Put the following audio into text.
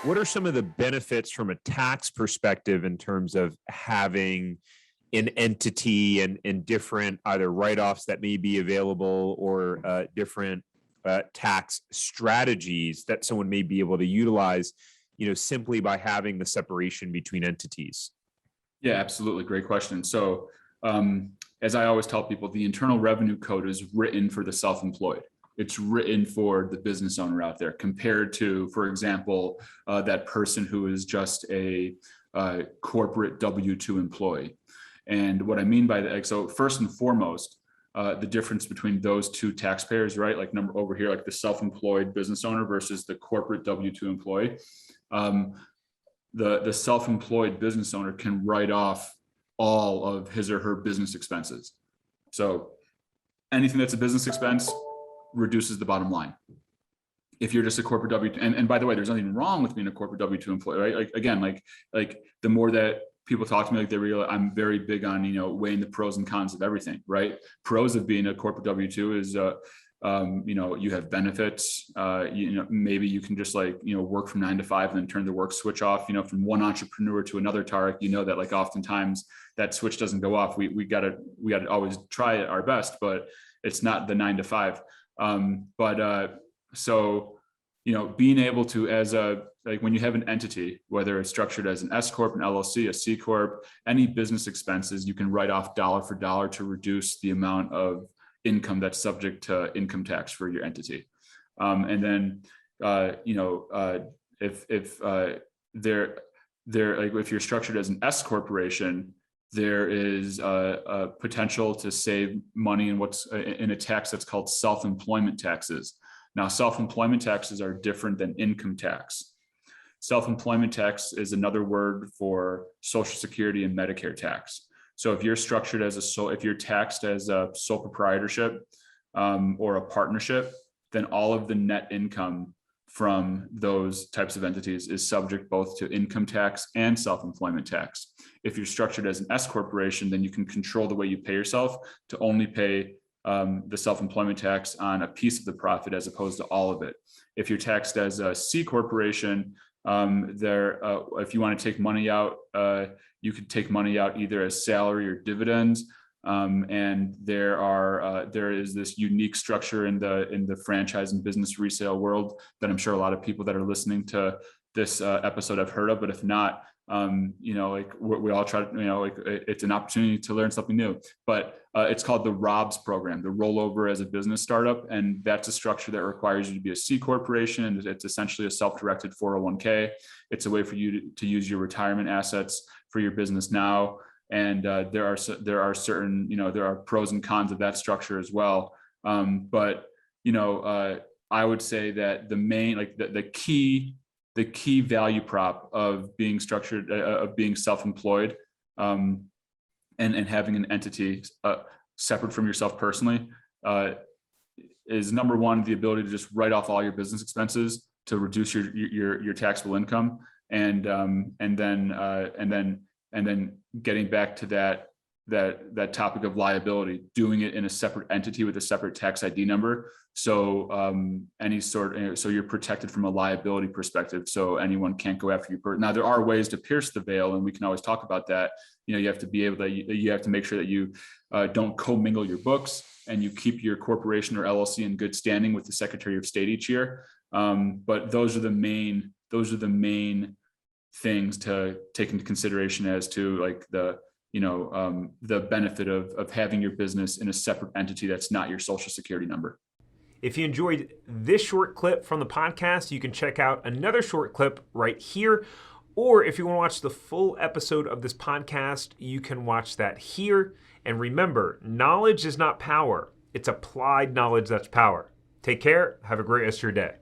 what are some of the benefits from a tax perspective in terms of having an entity and different either write-offs that may be available or different tax strategies that someone may be able to utilize, simply by having the separation between entities? Yeah, absolutely. Great question. So, as I always tell people, the Internal Revenue Code is written for the self-employed. It's written for the business owner out there, compared to, for example, that person who is just a corporate W-2 employee. And what I mean by that, so first and foremost, the difference between those two taxpayers, right? Like number over here, like the self-employed business owner versus the corporate W-2 employee. The self-employed business owner can write off all of his or her business expenses. So anything that's a business expense reduces the bottom line. If you're just a corporate W-2, and by the way, there's nothing wrong with being a corporate W-2 employee, right? Like again, like the more that people talk to me, like they realize I'm very big on, weighing the pros and cons of everything, right? Pros of being a corporate W-2 is, you have benefits, maybe you can just work from 9 to 5 and then turn the work switch off, from one entrepreneur to another, Tariq, that like oftentimes that switch doesn't go off. We gotta always try our best, but it's not the 9 to 5. So, being able to, as when you have an entity, whether it's structured as an S Corp, an LLC, a C Corp, any business expenses, you can write off dollar for dollar to reduce the amount of income that's subject to income tax for your entity. And then, if you're structured as an S corporation, there is a potential to save money in what's in a tax that's called self-employment taxes. Now, self-employment taxes are different than income tax. Self-employment tax is another word for Social Security and Medicare tax. So if you're structured as if you're taxed as a sole proprietorship or a partnership, then all of the net income from those types of entities is subject both to income tax and self-employment tax. If you're structured as an S corporation, then you can control the way you pay yourself to only pay the self-employment tax on a piece of the profit as opposed to all of it. If you're taxed as a C corporation, if you want to take money out, you could take money out either as salary or dividends. And there is this unique structure in the franchise and business resale world that I'm sure a lot of people that are listening to this episode have heard of, but if not, we all try to, it's an opportunity to learn something new, but it's called the ROBS program, the Rollover as a Business Startup. And that's a structure that requires you to be a C corporation. And it's essentially a self-directed 401k. It's a way for you to use your retirement assets for your business now. And there are certain, there are pros and cons of that structure as well. But I would say that the main, the key value prop of being structured, of being self-employed, and having an entity separate from yourself personally, is number one, the ability to just write off all your business expenses to reduce your taxable income, and then getting back to that topic of liability, doing it in a separate entity with a separate tax ID number. So so you're protected from a liability perspective. So anyone can't go after you. Now there are ways to pierce the veil, and we can always talk about that. You have to be able to, you have to make sure that you don't commingle your books and you keep your corporation or LLC in good standing with the Secretary of State each year. But those are the main things to take into consideration as to the benefit of having your business in a separate entity that's not your Social Security number. If you enjoyed this short clip from the podcast, you can check out another short clip right here. Or if you want to watch the full episode of this podcast, you can watch that here. And remember, knowledge is not power. It's applied knowledge that's power. Take care. Have a great rest of your day.